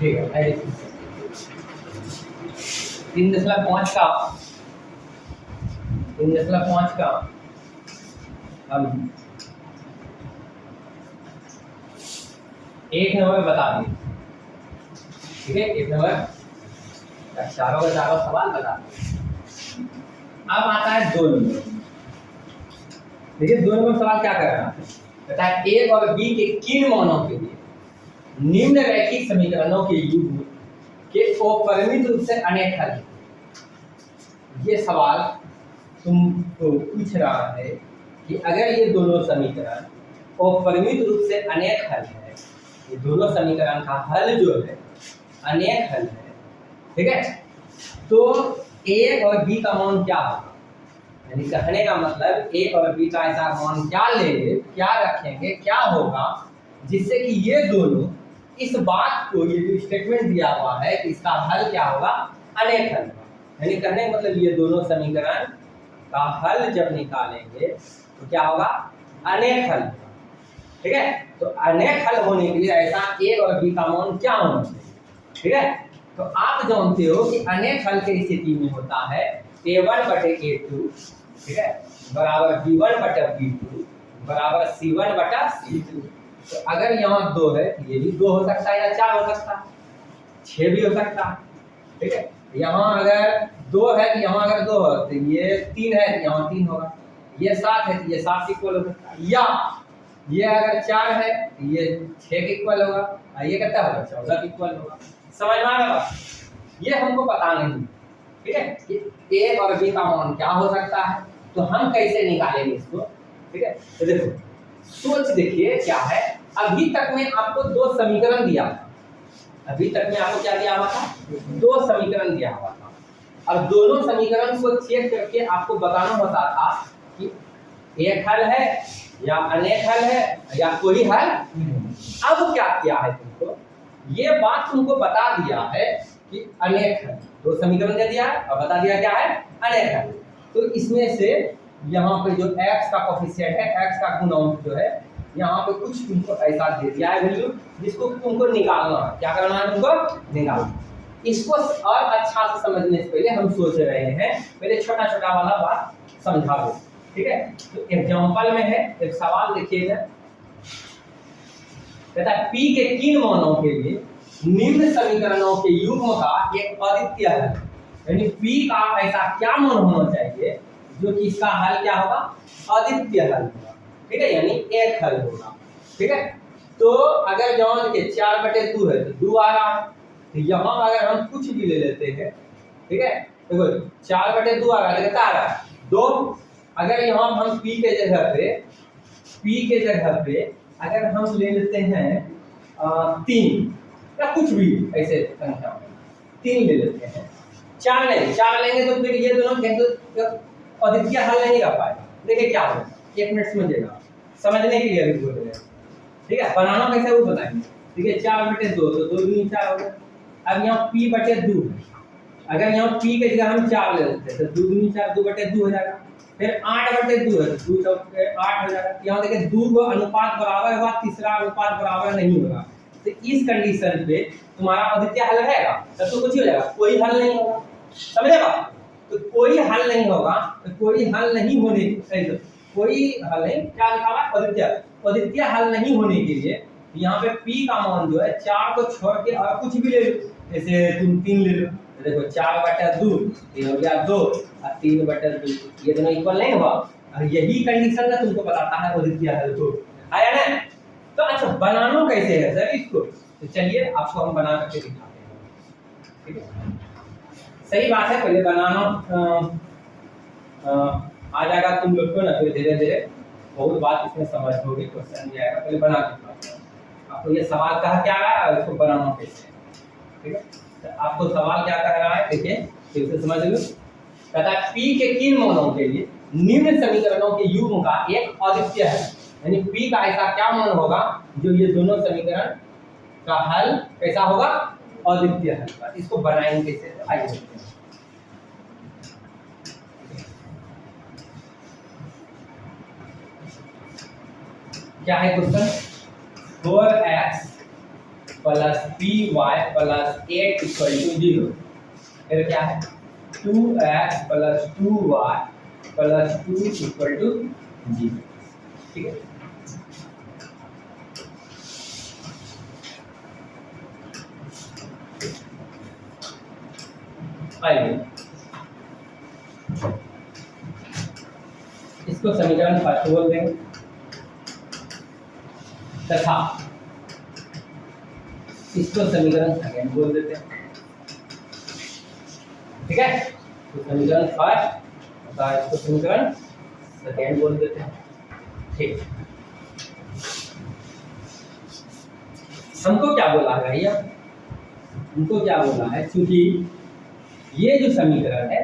ठीक है। 3.5 का 3.5 का हम एक नंबर बता दें। ठीक है, एक नंबर चारों का चारों सवाल बता दें। अब आता है 2 नंबर। देखिए 2 नंबर सवाल क्या कर रहा है, कहता है ए और बी के किन मानों के लिए निम्न रैखिक समीकरणों के युग्म के अपरिमित रूप से अनेक हल। ये सवाल तुमको पूछ रहा है कि अगर ये दोनों समीकरण अपरिमित रूप से अनेक हल है, ये दोनों समीकरण का हल जो है अनेक हल है, ठीक है, तो ए और बी का मान क्या होगा। यानी कहने का मतलब ए और बी का ऐसा मान क्या लेंगे, क्या रखेंगे, क्या होगा जिससे कि ये दोनों इस बात को, ये जो स्टेटमेंट दिया हुआ है कि इसका हल क्या होगा, अनेक हल होगा। यानी कहने का मतलब ये दोनों समीकरण का हल जब निकालेंगे तो क्या होगा, अनेक हल होगा। ठीक है, तो अनेक हल होने के लिए ऐसा ए और बी का मान क्या होना चाहिए। ठीक है, तो आप जानते हो कि अनेक हल की स्थिति में होता है a1 बटे a2, ठीक है, बराबर b1 बटे b2 बराबर c1 बटा c2। तो अगर यहाँ 2 है तो ये भी 2 हो सकता है या 4 हो सकता है, 6 भी हो सकता है। ठीक है, यहाँ अगर 2 है तो यहाँ अगर 2 हो तो ये 3 है तो यहाँ 3 होगा, ये 7 है तो ये 7 इक्वल हो सकता है, या ये अगर 4 है तो ये 6 के इक्वल होगा और ये कितना होगा, 14 के इक्वल होगा। समझ में आ रहा है? ये हमको पता नहीं, ठीक है, कि ए और बी का मान क्या हो सकता है, तो हम कैसे निकालेंगे इसको। ठीक है, तो देखो सोच देखिए क्या है। अभी तक में आपको 2 समीकरण दिया था, अभी तक में आपको क्या दिया हुआ था, 2 समीकरण दिया हुआ था, और दोनों समीकरण को चेक करके आपको बताना होता था कि एक हल है या अनेक हल है या कोई हल नहीं। अब क्या किया है, तुमको ये बात तुमको बता दिया है कि अनेक हल, 2 समीकरण दे दिया है और बता दिया क्या है, अनेक हल। तो इसमें से यहाँ पे जो x का कोफिशिएंट है, x का गुणांक जो है, यहाँ पे कुछ तुमको ऐसा दे दिया है वैल्यू जिसको तुमको निकालना है। क्या करना है तुमको, निकालना। इसको और अच्छा से समझने से पहले हम सोच रहे हैं, पहले छोटा छोटा वाला बात समझा दो। ठीक है, तो एग्जांपल में है एक सवाल देखिएगा, कहता है p के किन मानों के लिए निम्न समीकरणों के युग्म का एक अद्वितीय हल, यानी p का ऐसा क्या मान होना चाहिए जो कि इसका हल क्या होगा, अद्वितीय हल होगा। ठीक है, यानी एक हल होगा। ठीक है, तो अगर जहाँ देखिए 4/2 है तो 2 आ रहा है, तो यहाँ अगर हम कुछ भी ले लेते हैं, ठीक है, देखो 4/2 आ रहा है, कितना आ रहा है, 2। अगर यहाँ हम p के जगह पे अगर हम ले लेते हैं 3 या कुछ भी ऐसे संख्या 3 ले लेते हैं, 4 लेंगे तो फिर ये दोनों अद्वितीय हल नहीं कर पाएगा। देखिए क्या होगा, 1 मिनट समझिएगा, समझने के लिए अभी बोल रहे हैं। ठीक है, बनाना कैसे वो बताएंगे। ठीक है, 4/2 तो 2 दूनी 4 हो गया। अब यहाँ p/2 है, अगर यहाँ p के जगह हम 4 ले लेते हैं तो 2 दूनी 4, 2/2 हो जाएगा। फिर 8/2 है तो 2 चौके 8 हो जाएगा। यहाँ देखिए 2 को अनुपात बराबर होगा, तीसरा अनुपात बराबर नहीं होगा, तो इस कंडीशन पे तुम्हारा अद्वितीय हल रहेगा, तब तो कुछ ही हो जाएगा, कोई हल नहीं होगा। समझेगा, तो कोई हल नहीं होगा, तो कोई हल नहीं होने कोई हल नहीं, क्या निकाला, अद्वितीय हल नहीं होने के लिए यहाँ पे p का मान जो है 4 को छोड़ के और कुछ भी ले लो, जैसे तुम 3 ले लो, देखो 4/2 ये हो गया 2 और 3/2, ये दोनों इक्वल नहीं हुआ, और यही कंडीशन ना तुमको बताता है अद्वितीय हल को, आया ना। तो अच्छा बनाना कैसे है सर इसको, तो चलिए आपको हम बना करके दिखाते हैं। ठीक है, सही बात है, पहले बनाना आ जाएगा तुम लोग को ना, फिर धीरे धीरे बहुत बात इसमें समझ होगी, क्वेश्चन भी आएगा। पहले बना के आपको ये सवाल कहा क्या रहा है, उसको बनाना कैसे। ठीक है, तो आपको सवाल क्या कह रहा है, देखिए फिर से समझ लो। कहता है p के किन मानों के लिए निम्न समीकरणों के युग्म का एक अद्वितीय है, यानी p का ऐसा क्या मान होगा जो ये दोनों समीकरण का हल कैसा होगा, अद्वितीय हल होगा। इसको बनाएंगे कैसे, आइए देखते हैं। क्या है question, 4x plus p y plus 8 equal to 0। फिर क्या है 2x plus 2y plus 2 equal to 0। ठीक है, आइए इसको समीकरण फर्स्ट बोल देंगे तथा इसको समीकरण सेकेंड बोल देते हैं। ठीक है, तो समीकरण फर्स्ट तथा इसको समीकरण सेकेंड बोल देते हैं। ठीक, हमको क्या बोला है भैया, हमको क्या बोला है, क्योंकि ये जो समीकरण है,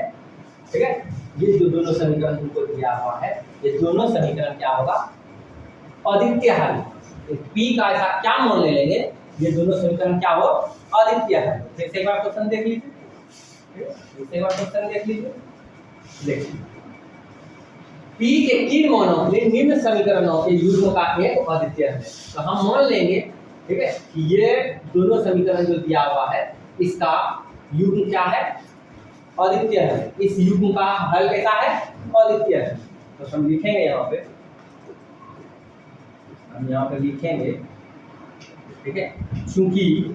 ठीक है, ये जो दोनों समीकरण तुमको दिया हुआ है, ये दोनों समीकरण क्या होगा, अद्वितीय हल। P का ऐसा क्या मान ले लेंगे, ये दोनों समीकरण क्या हो, अद्वितीय हल। जैसे एक बार क्वेश्चन देख लीजिए, एक बार क्वेश्चन देख लीजिए, देखिए P के किन मानों के लिए निम्न समीकरणों के युग्म का एक अद्वितीय है। तो हम मान लेंगे, ठीक है, कि ये दोनों समीकरण जो दिया हुआ है इसका युग्म क्या है, अद्वितीय है। इस युग्म का हल कैसा है, अद्वितीय है। तो हम लिखेंगे यहाँ पे, हम यहाँ पे लिखेंगे, ठीक है, क्योंकि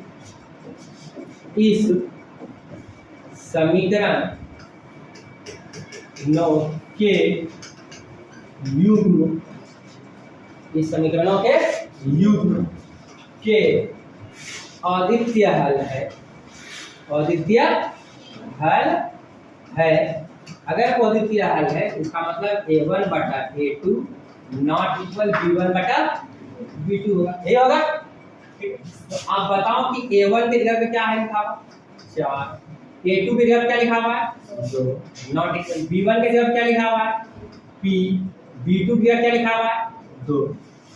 इस समीकरण के युग्म, इस समीकरणों के युग्म के अद्वितीय हल है, अद्वितीय हल है। अगर अद्वितीय हल है इसका मतलब a1 बटा a2 नॉट इक्वल b1 बटा b2 होगा, ये होगा। तो आप बताओ कि a1 के जगह पे क्या है लिखा हुआ 4, a2 के जगह पे क्या लिखा हुआ है 2, नॉट इक्वल b1 के जगह पे क्या लिखा हुआ है p, b2 के जगह क्या लिखा हुआ है 2।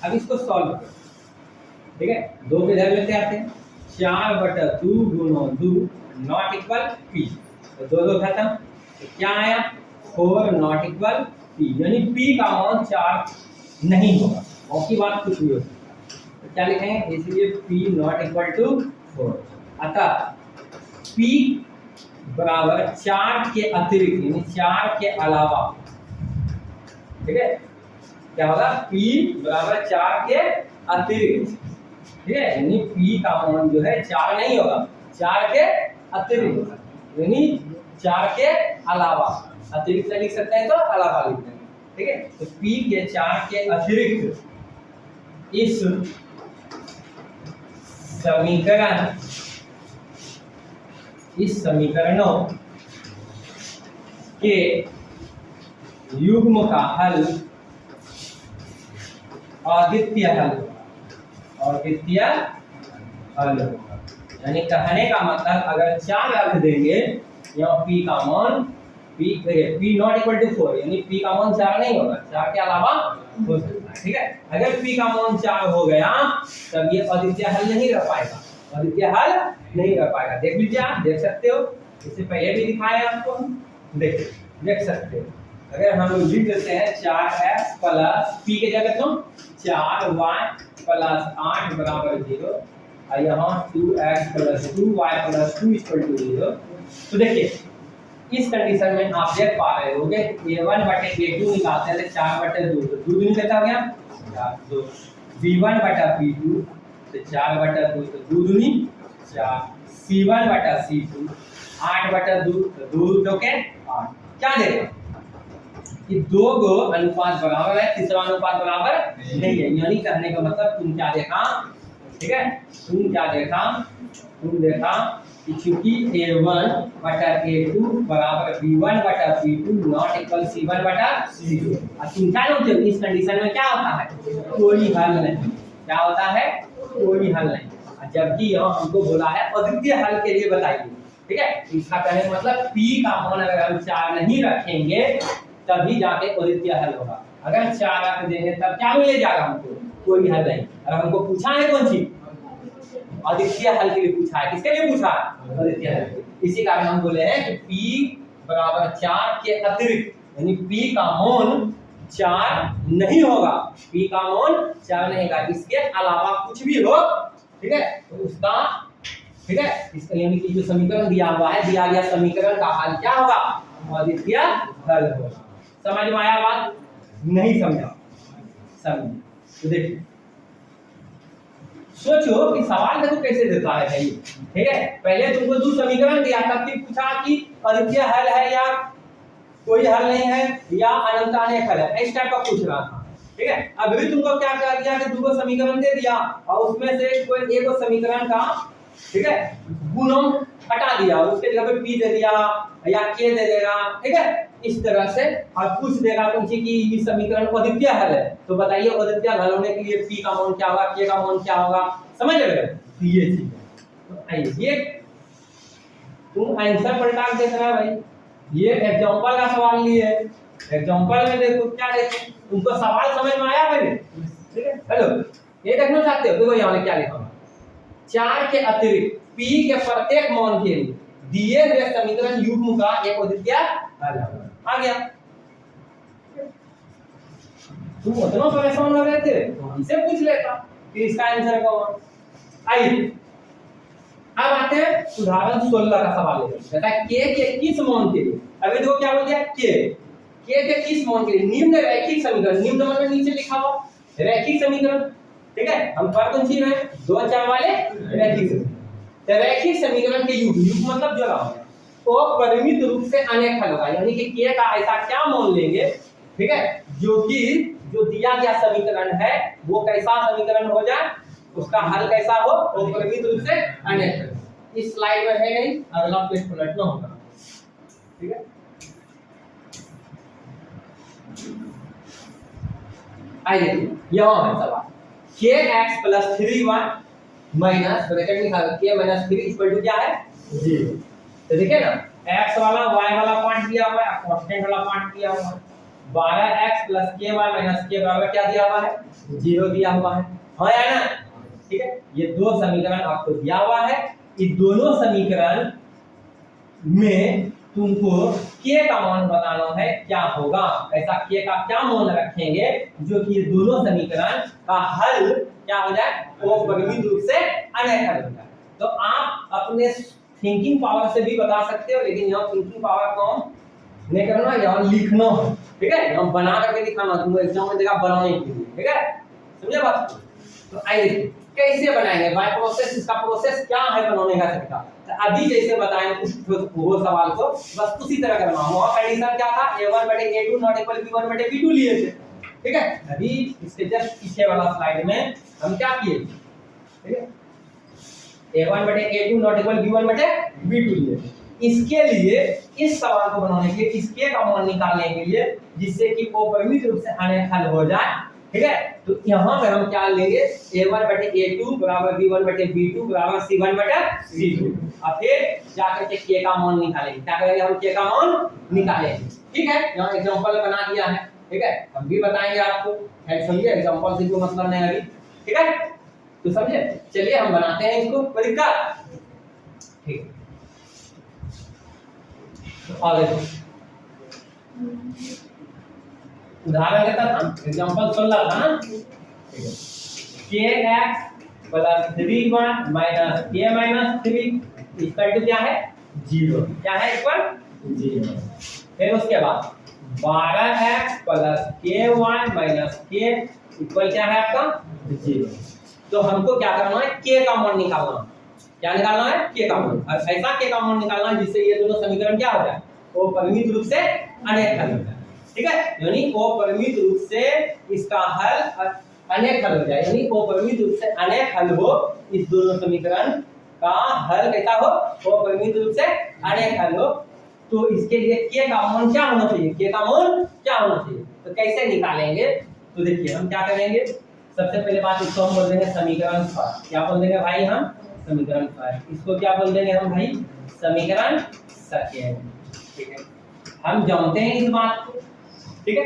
अब इसको सॉल्व करो, ठीक है, 2 के जगह लेते आते हैं 4 बटा 2 गुणा 2 नॉट इक्वल p, तो 2 2 खत्म, तो क्या आया 4 नॉट इक्वल p, यानी p का मान 4 नहीं होगा, और की बात कुछ भी हो सकता है। तो क्या लिखेंगे, इसलिए p नॉट इक्वल टू 4। अतः p बराबर 4 के अतिरिक्त, यानी 4 के अलावा, ठीक है, क्या होगा p बराबर 4 के अतिरिक्त, ठीक है, यानी p का मान जो है 4 नहीं होगा, 4 के अतिरिक्त, यानी 4 के अलावा, अतिरिक्त लिख सकते हैं तो अलावा लिख देंगे, ठीक है। तो p के 4 के अतिरिक्त इस समीकरण, इस समीकरणों के युग्म का हल अद्वितीय हल, अद्वितीय हल, यानी कहने का मतलब अगर 4 रख देंगे यहाँ p का मान p नॉट इक्वल टू 4, यानी p का मान 4 नहीं होगा, 4 के अलावा हो सकता है, ठीक है। अगर p का मान 4 हो गया तब ये अद्वितीय हल नहीं रह पाएगा, अद्वितीय हल नहीं रह पाएगा। देख लीजिए, आप देख सकते हो, इससे पहले भी दिखाया आपको, देख सकते हो। अगर हम लोग लिख देते हैं 4x प्लस p के जगह तो 4y प्लस 8 बराबर 0, और यहाँ 2x plus 2y plus 2 equal to 0। तो देखिए इस कंडीशन में आप देख पा रहे होगे a1 बटे a2 निकालते हैं 4 बटे 2, तो 2 दूनी कितना हो गया 4, तो b1 बटा b2 तो 4 बटा 2, तो 2 दूनी 4, c1 बटा c2 8 बटा 2, तो 2 2 के 8। क्या देगा कि 2 गो अनुपात बराबर है, तीसरा अनुपात बराबर नहीं है, यानी कहने का मतलब तुम क्या देखा, ठीक है, तुम क्या देखा, तुम देखा कि चूंकि a1 बटा a2 बराबर b1 बटा b2 नॉट इक्वल c1 बटा c2, और तुम क्या जानते हो इस कंडीशन में क्या होता है, कोई हल नहीं, क्या होता है, कोई हल नहीं। जबकि यहाँ हमको बोला है अद्वितीय हल के लिए बताइए, ठीक है, इसका कहने का मतलब p का मान अगर हम 4 नहीं रखेंगे तभी जाके अद्वितीय हल होगा, अगर 4 रख देंगे तब क्या मिले जाएगा हमको, कोई हल नहीं। और हमको पूछा है कौन चीज, अद्वितीय हल के लिए पूछा है, किसके लिए पूछा है, अद्वितीय हल। इसी कारण हम बोले हैं कि p बराबर 4 के अतिरिक्त, यानी p का मान 4 नहीं होगा, p का मान 4 नहीं होगा, इसके अलावा कुछ भी हो ठीक है, तो उसका ठीक है इसका यानी कि जो समीकरण दिया हुआ है, दिया गया समीकरण का हल क्या होगा, अद्वितीय हल होगा। समझ में आया बात, नहीं समझा, समझ तो देखिए सोचो कि सवाल देखो कैसे देता है भाई, ठीक है पहले तुमको दो समीकरण दिया था, फिर पूछा कि अद्वितीय हल है या कोई हल नहीं है या अनंत अनेक हल है, इस टाइप का पूछ रहा था, ठीक है। अभी तुमको क्या कर दिया कि दो समीकरण दे दिया और उसमें से कोई एक समीकरण का ठीक है गुणों हटा दिया, उसके जगह पे p दे दिया या k दे देगा, ठीक है इस तरह से, और पूछ देगा तुमसे कि ये समीकरण अद्वितीय हल है, तो बताइए अद्वितीय हल होने के लिए p का मान क्या होगा, k का मान क्या होगा, समझ रहे हो, तो ये चीज है। तो आइए तुम आंसर पलटा के देख रहा है भाई, ये एग्जांपल का सवाल लिए है, एग्जांपल में देखो क्या देखो, तुमको सवाल समझ में आया भाई, ठीक है। हेलो ये देखना चाहते हो, देखो यहाँ क्या लिखा है, 4 के अतिरिक्त p के प्रत्येक मान के लिए दिए गए समीकरण युग्म का एक अद्वितीय हल आ गया। तुम उतना परेशान हो रहे थे इसे पूछ लेता कि इसका आंसर कौन। आइए अब आते हैं उदाहरण 16 का सवाल है, कहता है k के किस मान के लिए, अभी देखो क्या बोल दिया, k के किस मान के लिए निम्न रैखिक समीकरण, निम्न मतलब नीचे लिखा हुआ रैखिक समीकरण, ठीक है हम पर कौन सी है, दो अक्षर वाले रैखिक समीकरण, तो रैखिक समीकरण के युग्म, युग्म मतलब जोड़ा होगा, तो परिमित रूप से अनेक हल होगा, यानी कि k का ऐसा क्या मान लेंगे, ठीक है जो कि जो दिया गया समीकरण है वो कैसा समीकरण हो जाए, उसका हल कैसा हो, वो परिमित रूप से अनेक हल। इस स्लाइड में है नहीं, अगला पेज पलटना होगा, ठीक है। आइए यहाँ है सवाल, kx plus 3y minus bracket में k minus 3 इक्वल टू क्या है 0। तो देखिए ना x वाला y वाला पार्ट दिया हुआ है, कांस्टेंट वाला पार्ट दिया हुआ है, 12x plus ky minus k बराबर क्या दिया हुआ है 0 दिया हुआ है, हाँ या ना, ठीक है। ये दो समीकरण आपको दिया हुआ है, इस दोनों समीकरण में तुमको k का मान बताना है क्या होगा, ऐसा k का क्या मान रखेंगे जो कि ये दोनों समीकरण का हल क्या हो जाए, वो परिमित रूप से अनेक हल हो जाए। तो आप अपने थिंकिंग पावर से भी बता सकते हो, लेकिन यहाँ थिंकिंग पावर को नहीं करना, यहाँ लिखना है, ठीक है यहाँ बना करके दिखाना, तुमको एग्जाम में देखा बनाने के लिए, ठीक है समझे बात। तो आइए कैसे बनाएंगे, बाय प्रोसेस, इसका प्रोसेस क्या है बनाने का तरीका, तो अभी जैसे बताएं वो सवाल को बस उसी तरह करना। वहां कंडीशन क्या था, a1/a2 नॉट इक्वल b1/b2 लिए थे, ठीक है। अभी इसके जस्ट पीछे वाला स्लाइड में हम क्या किए, ठीक है a1/a2 नॉट इक्वल b1/b2 लिए थे। इसके लिए इस सवाल को बनाने के लिए इसके का मान निकालने के लिए जिससे कि वो परिमित रूप से अनेक हल हो जाए, ठीक है। तो यहाँ पे हम क्या लेंगे, a1/a2 बराबर b1/b2 बराबर c1/c2, और फिर जाकर के k का मान निकालेंगे, क्या करेंगे हम k का मान निकालेंगे, ठीक है। यहाँ एग्जांपल बना दिया है, ठीक है हम भी बताएंगे आपको, समझिए एग्जांपल से कोई मतलब नहीं अभी, ठीक है तो समझे। चलिए हम बनाते हैं इसको परीक्षा, ठीक है आगे उदाहरण लेता था, एग्जांपल 16 था ना, ठीक है kx plus 3y minus k minus 3 equal to क्या है 0, क्या है इक्वल 0। फिर उसके बाद 12x plus ky minus k equal क्या है आपका 0। तो हमको क्या करना है, k का मान निकालना है, क्या निकालना है k का मान, और ऐसा k का मान निकालना है जिससे ये दोनों समीकरण क्या हो जाए, वो परिमित रूप से अनेक हल हो जाए, ठीक है। यानी वो परिमित रूप से इसका हल अनेक हल हो जाए, यानी वो परिमित रूप से अनेक हल हो, इस दोनों समीकरण का हल कैसा हो, वो परिमित रूप से अनेक हल हो। तो इसके लिए k का मान क्या होना चाहिए, k का मान क्या होना चाहिए, तो कैसे निकालेंगे, तो देखिए हम क्या करेंगे, सबसे पहले बात इसको हम बोल देंगे समीकरण 5, क्या बोल देंगे भाई हम समीकरण 5, इसको क्या बोल देंगे हम भाई समीकरण सेकंड, ठीक है। हम जानते हैं इस बात को, ठीक है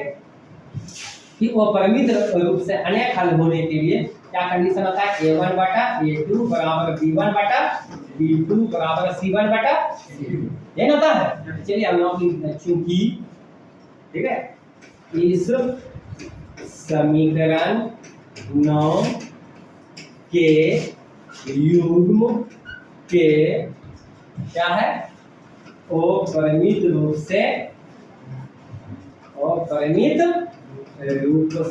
कि वो परिमित रूप से अनेक हल होने के लिए क्या कंडीशन होता है, a1/a2 बराबर b1/b2 बराबर c1/c2, ये होता है। चलिए हम लोग चूंकि ठीक है इस समीकरण 9 के युग्म के क्या है अपरिमित रूप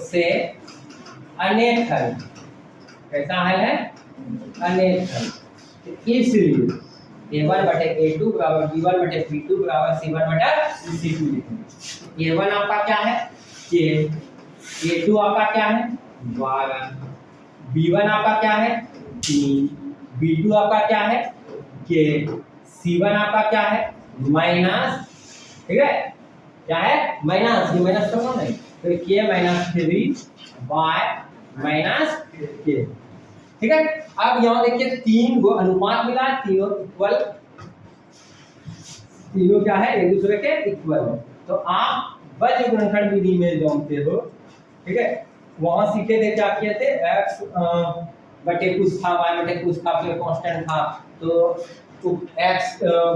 से अनेक हल। कैसा हल है? अनेक हल। इसलिए a1 बटे a2 बराबर b1 बटे b2 बराबर c1 बटे c2 लिखेंगे। a1 आपका क्या है k, a2 आपका क्या है 12, b1 आपका क्या है 3, b2 आपका क्या है k, c1 आपका क्या है माइनस, ठीक है क्या है माइनस, ये माइनस करना नहीं तो k minus 3 bye minus k, ठीक है। अब यहाँ देखिए 3 गो अनुपात मिला, तीनों इक्वल, तीनों क्या है एक दूसरे के इक्वल है। तो आप वज्र गुणनखंड विधि में जानते हो, ठीक है। वहां सीखे थे क्या किए थे x बटे कुछ था y बटे कुछ था फिर कांस्टेंट था तो x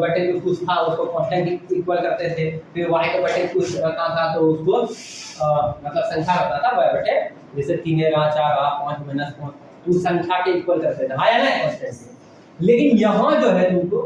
बटे कुछ था उसको कांस्टेंट इक्वल करते थे, फिर y के बटे कुछ था तो उसको मतलब संख्या होता था y बटे, जैसे 3 रहा 4 रहा 5 माइनस 5 तो उस संख्या के इक्वल करते थे, हाँ या नहीं कांस्टेंट। लेकिन यहाँ जो है तुमको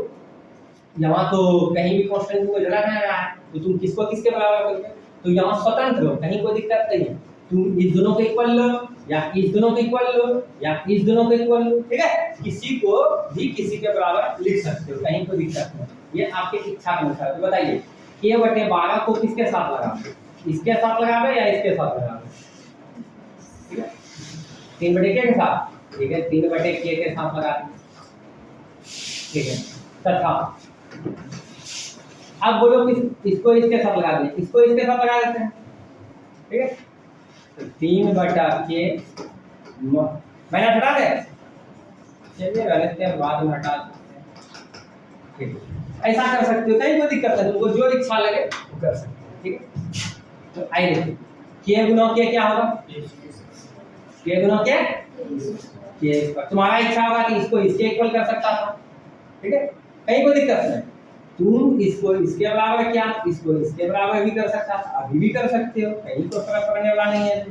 यहाँ तो कहीं भी कांस्टेंट को जगह नहीं रहा है तो तुम किसको किसके बराबर करोगे, तो यहाँ स्वतंत्र हो, कहीं कोई दिक्कत नहीं है। तुम इस दोनों को इक्वल लो या इस दोनों को इक्वल लो या इस दोनों को इक्वल लो, ठीक है। किसी को भी किसी के बराबर लिख सकते हो, कहीं कोई दिक्कत नहीं, ये आपकी इच्छा के अनुसार। तो बताइए k बटे 12 को किसके साथ लगावे, इसके साथ लगावे या इसके साथ लगावे, ठीक है 3 बटे k के साथ, ठीक है 3 बटे k के साथ लगा दें, ठीक है। तथा अब बोलो इसको इसके साथ लगा दें, इसको इसके साथ लगा देते हैं, ठीक है। तो 3 बटा k मैंने हटा दे, चलिए गलत है बाद में हटा सकते हैं, ठीक है। ऐसा कर सकते हो, कहीं कोई दिक्कत नहीं, तुमको जो इच्छा लगे वो कर सकते हो, ठीक है। तो आइए देखिए k गुना k क्या होगा, k गुना k तुम्हारा इच्छा होगा कि इसको इसके इक्वल कर सकता था, ठीक है कहीं कोई दिक्कत नहीं। तुम इसको इसके बराबर क्या इसको इसके बराबर भी कर सकता था, अभी भी कर सकते हो, कहीं तो फर्क पड़ने वाला नहीं है।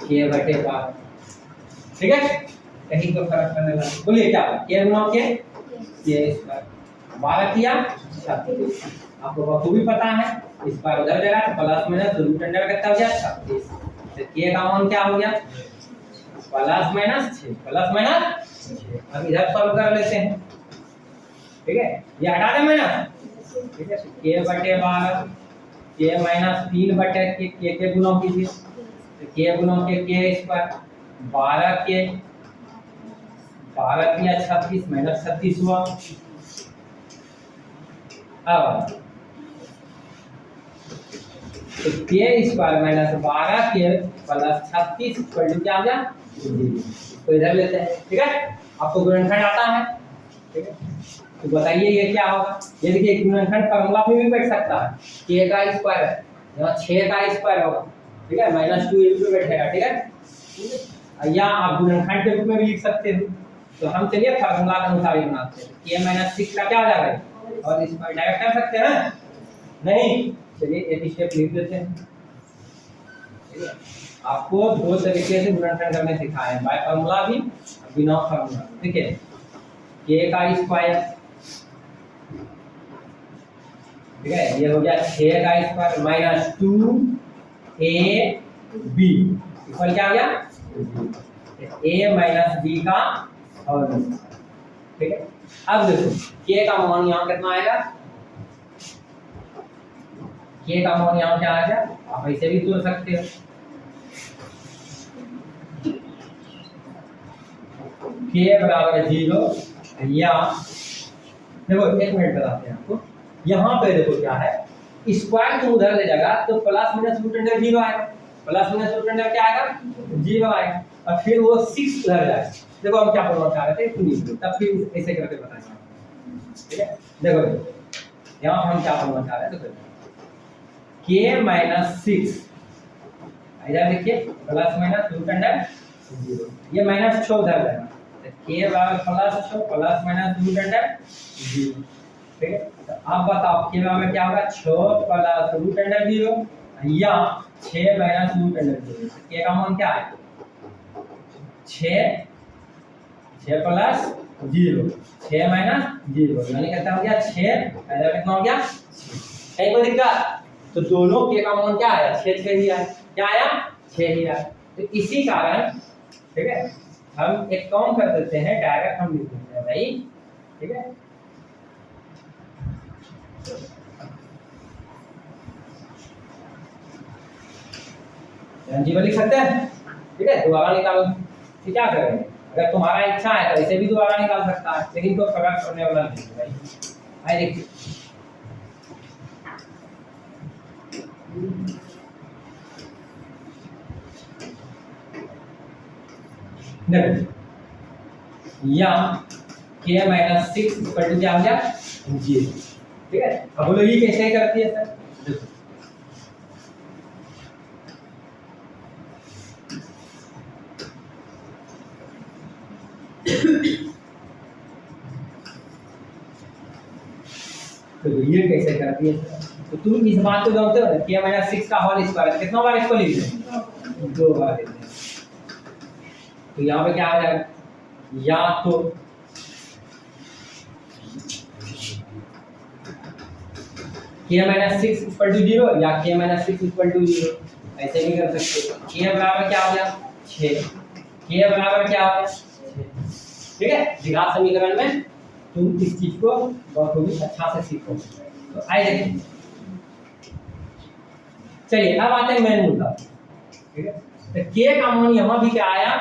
k बटे 12, ठीक है कहीं तो फर्क पड़ने वाला, बोलिए क्या k गुना k स्क्वायर 12 किया 36, आपको बखूबी पता है इस बार उधर जगह तो प्लस माइनस रूट अंडर कितना हो गया 36, तो k का मान क्या हो गया प्लस माइनस 6, प्लस माइनस 6। अब इधर सॉल्व कर लेते हैं, ठीक है ये हटा दें माइनस, ठीक है k बटे 12 k माइनस 3 बटे k के गुणा कीजिए, तो k गुणा k स्क्वायर 12 किया 36 माइनस 36 हुआ। अब तो k square minus 12 k plus 36 equal to क्या आ गया, तो इधर लेते हैं, ठीक है आपको गुणनखंड आता है, ठीक है। तो बताइए ये क्या होगा, ये देखिए गुणनखंड फार्मूला में भी बैठ सकता है, k का स्क्वायर है यहाँ 6 का स्क्वायर होगा, ठीक है -2 इनटू बैठेगा, ठीक है या आप गुणनखंड के रूप में भी लिख सकते हो। तो हम चलिए फार्मूला के अनुसार ही बनाते हैं, k - 6 का क्या हो जाएगा और इस पर डायरेक्ट कर सकते हैं नहीं, चलिए एक स्टेप लिख लेते हैं, ठीक है। आपको दो तरीके से गुणनखंड करने सिखाए हैं, बाय फार्मूला भी बिना फार्मूला, ठीक है k का स्क्वायर, ठीक है ये हो गया 6 का स्क्वायर माइनस 2ab इक्वल क्या आ गया a माइनस b का होल, ठीक है। अब देखो k का मान यहाँ कितना आएगा, k का मान यहाँ क्या आएगा, आप ऐसे भी तोड़ सकते हो, k बराबर 0 या देखो एक मिनट बताते हैं आपको, यहाँ पे देखो क्या है स्क्वायर को उधर ले जाएगा तो प्लस माइनस रूट अंडर 0 आएगा, प्लस माइनस रूट अंडर क्या आएगा 0 आएगा, और फिर वो 6 उधर जाएगा। देखो हम क्या बोलना चाह रहे थे तब फिर ऐसे करके बताएंगे, ठीक है। देखो यहाँ हम क्या बोलना चाह रहे थे, k माइनस 6 इधर देखिए प्लस माइनस रूट अंडर 0, ये माइनस 6 उधर जाएगा k बराबर plus 6 plus minus root under 0, ठीक है। तो आप बताओ k बराबर क्या होगा 6 प्लस रूट अंडर 0 या 6 माइनस रूट अंडर 0, के का मान क्या है 6 6 प्लस 0, 6 माइनस 0 यानी कितना हो गया 6, इधर कितना हो गया 6। कहीं कोई दिक्कत? तो दोनों के का मान क्या आया 6 6 ही आया, क्या आया 6 ही आया। तो इसी कारण ठीक है हम एक काम कर देते हैं, डायरेक्ट हम लिख देते हैं भाई, ठीक है रंजीवा लिख सकते हैं, ठीक है दोबारा निकालो। तो क्या करेंगे, अगर तुम्हारा इच्छा है तो इसे भी दोबारा निकाल सकता है, लेकिन कोई फर्क करने वाला नहीं है भाई। आइए देखिए या k माइनस 6 इक्वल टू क्या हो गया 0, ठीक है। अब बोलो ये कैसे करती है सर, देखो तो ये कैसे करती है सर, तो तुम इस बात को जानते हो ना, k माइनस 6 का होल स्क्वायर कितना बार इसको लिख दें 2 बार लिख दें। तो यहाँ पे क्या आ जाएगा, या तो k माइनस 6 इक्वल टू 0 या k माइनस 6 इक्वल टू 0, ऐसे भी कर सकते हो। k बराबर क्या हो गया 6, k बराबर क्या हो गया 6, ठीक है। द्विघात समीकरण में तुम इस चीज को बहुत ही अच्छा से सीखो। तो आइए देखिए, चलिए अब आते हैं मेन मुद्दा, ठीक है। तो k का मान यहाँ भी क्या आया,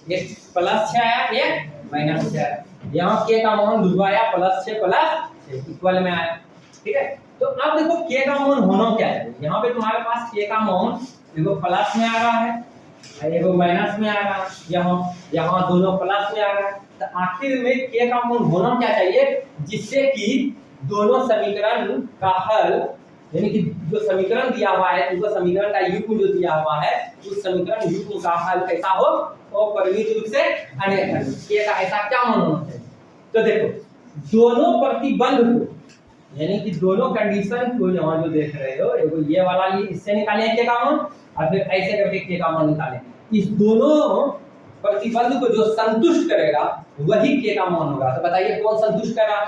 एक प्लस 6 आया, एक माइनस 6 आया। यहाँ k का मान दूसरा आया प्लस 6 प्लस 6 इक्वल में आया, ठीक है। तो अब देखो k का मान होना क्या है, यहाँ पे तुम्हारे पास k का मान देखो प्लस में आ रहा है, देखो माइनस में आ रहा है, यहाँ दोनों प्लस में आ रहा है। तो आखिर में k का मान होना क्या चाहिए, जिससे कि दोनों समीकरण का हल, यानी कि जो समीकरण दिया हुआ है, जो समीकरण का युग्म जो दिया हुआ है, उस समीकरण युग्म का हल कैसा हो, वो परिमित रूप से अनेक हल। k का ऐसा क्या मान होना चाहिए। तो देखो दोनों प्रतिबंध को, यानी कि दोनों कंडीशन को यहाँ जो देख रहे हो, एगो ये वाला इससे निकाले k का मान, और फिर ऐसे करके k का मान निकाले। इस दोनों प्रतिबंध को जो संतुष्ट करेगा वही k का मान होगा। तो बताइए कौन संतुष्ट कर रहा है,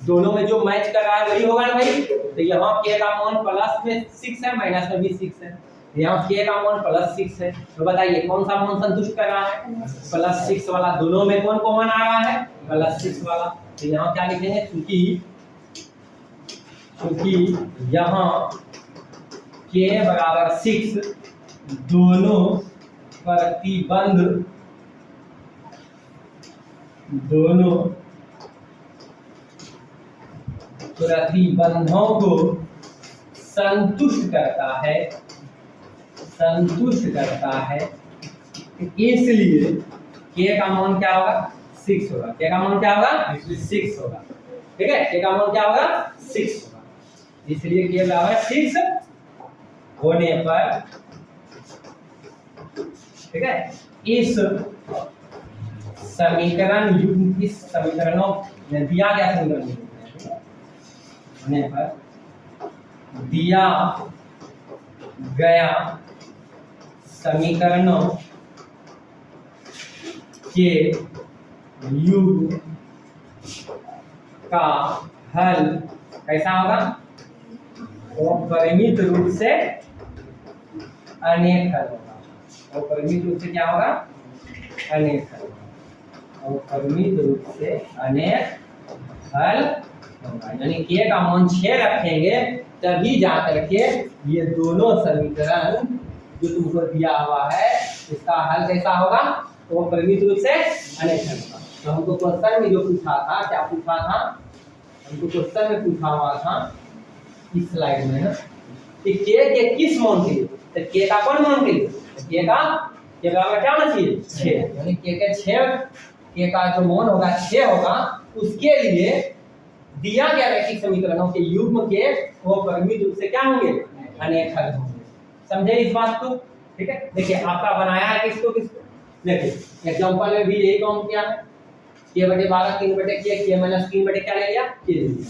दोनों में जो मैच कर रहा है वही होगा ना भाई। तो यहाँ k का मान प्लस में 6 है, माइनस में भी 6 है, यहाँ k का मान प्लस 6 है। तो बताइए कौन सा मान संतुष्ट कर रहा है, प्लस 6 वाला। दोनों में कौन कॉमन आ रहा है, प्लस 6 वाला। तो यहाँ क्या लिखेंगे, क्योंकि यहाँ k बराबर 6, दोनों प्रतिबंधों को संतुष्ट करता है, इसलिए k का मान क्या होगा 6 होगा। k का मान क्या होगा 6 होगा, ठीक है। k का मान क्या होगा 6 होगा, इसलिए k बराबर 6 होने पर, ठीक है, इस समीकरण युग्म, इस समीकरणों में दिया गया समीकरण होने पर दिया गया समीकरणों के युग्म का हल कैसा होगा, वो परिमित रूप से अनेक हल होगा। और परिमित रूप से क्या होगा, अनेक हल, और परिमित रूप से अनेक हल होगा। यानी k का मान 6 रखेंगे तभी जा करके ये दोनों समीकरण जो तुमको दिया हुआ है इसका हल कैसा होगा, तो वो परिमित रूप से अनेक हल होगा। तो हमको क्वेश्चन में जो पूछा था, क्या पूछा था, हमको क्वेश्चन में पूछा हुआ था इस स्लाइड में ना, कि k के किस मान के लिए, तो k का कौन मान के लिए, k का के बराबर क्या होना चाहिए 6, यानी k का जो मान होगा 6 होगा, उसके लिए दिया गया रैखिक समीकरणों के युग्म के वो परिमित रूप से क्या होंगे, अनेक हल होंगे। समझे इस बात को, ठीक है। देखिए आपका बनाया है किसको, देखिए एग्जांपल में भी यही काम किया है, k/12 3/k, k - 3/, क्या ले लिया k ले लिया,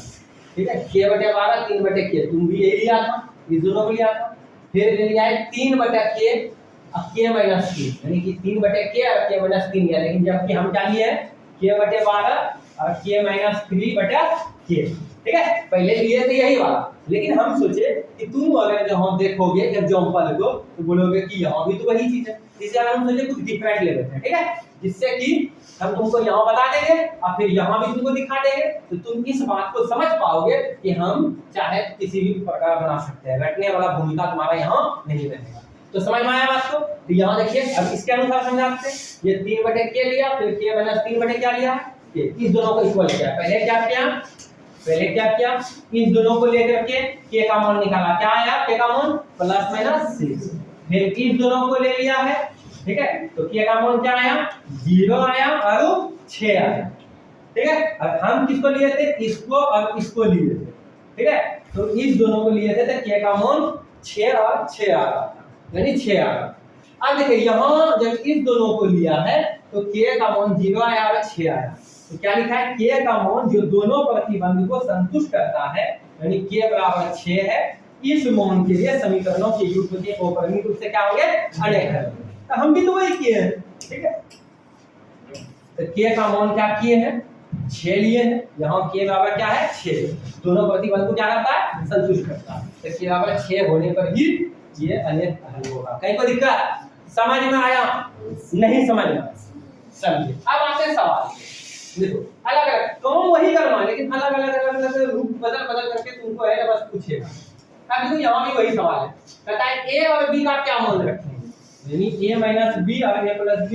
ठीक है। k/12 3/k तुम भी यही लिया था, इस दोनों को लिया था। फिर ले लिया है 3/k k माइनस 3, यानी कि 3/k और k माइनस 3 लिया, लेकिन जबकि हम क्या लिए k/12 और k माइनस 3/k, ठीक है। पहले लिए थे यही वाला, लेकिन हम सोचे कि तुम अगर जहाँ देखोगे एग्जांपल को तो बोलोगे कि यहाँ भी तो वही चीज है, इसलिए हम सोचे कुछ डिफरेंट ले लेते हैं, ठीक है, जिससे कि हम तुमको यहाँ बता देंगे और फिर यहाँ भी तुमको दिखा देंगे, तो तुम इस बात को समझ पाओगे कि हम चाहे किसी भी प्रकार बना सकते हैं, रटने वाला भूमिका तुम्हारा यहाँ नहीं रहेगा। तो समझ में आया बात को? तो यहाँ देखिए अब इसके अनुसार समझाते हैं, ये 3/k लिया, फिर k माइनस 3/k क्या लिया है, इस दोनों को इक्वल किया। पहले क्या किया, इन दोनों को लेकर के k का मान निकाला, क्या आया k का मान +-6, फिर इस दोनों को ले लिया है, ठीक है, तो k का मान क्या आया 0 आया और 6 आया, ठीक है। और हम किसको लिए थे, इसको और इसको लिए थे, ठीक है, तो इस दोनों को लिए थे तो k का मान 6 और 6 आ रहा था, यानी 6 आ रहा। अब देखिए यहाँ जब इस दोनों को लिया है तो k का मान 0 आया और 6 आया, तो क्या लिखा है k का मान जो दोनों प्रतिबंध को संतुष्ट करता है, यानी k बराबर 6 है, इस मान के लिए समीकरणों के योग के अपरिमित रूप से क्या होंगे, अनेक है। तो हम भी तो वही किए हैं, ठीक है, तो k का मान क्या किए हैं 6 लिए हैं, यहाँ k बराबर क्या है 6, दोनों प्रतिबंध को क्या करता है संतुष्ट करता है, तो k बराबर 6 होने पर ही ये अनेक हल होगा। कहीं कोई दिक्कत समझ में आया, नहीं समझ में आया, समझिए। अब आते हैं सवाल, देखो अलग अलग काम वही करना है, लेकिन अलग अलग रूप बदल करके तुमको है ना बस पूछेगा। अब देखो यहाँ भी वही सवाल है, कहता है a और b का क्या मान रखेंगे, यानी a माइनस b और a प्लस b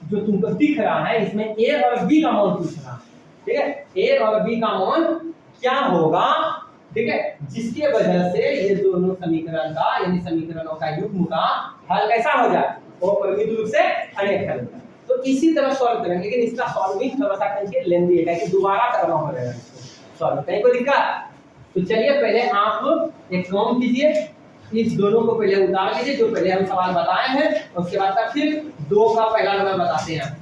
जो तुमको दिख रहा है इसमें a और b का मान पूछ रहा है, ठीक है, a और b का मान क्या होगा, ठीक है, जिसके वजह से ये दोनों समीकरण का यानी समीकरणों का युग्म का हल कैसा हो जाए, वो परिमित रूप से अनेक हल। तो इसी तरह सॉल्व करेंगे, लेकिन इसका सॉल्विंग थोड़ा सा करके लेंदी है कि दोबारा करना पड़ेगा इसको सॉल्व, कहीं कोई दिक्कत। तो चलिए पहले आप एक काम कीजिए, इस दोनों को पहले उतार लीजिए जो पहले हम सवाल बताए हैं, उसके बाद फिर 2 का पहला नंबर बताते हैं।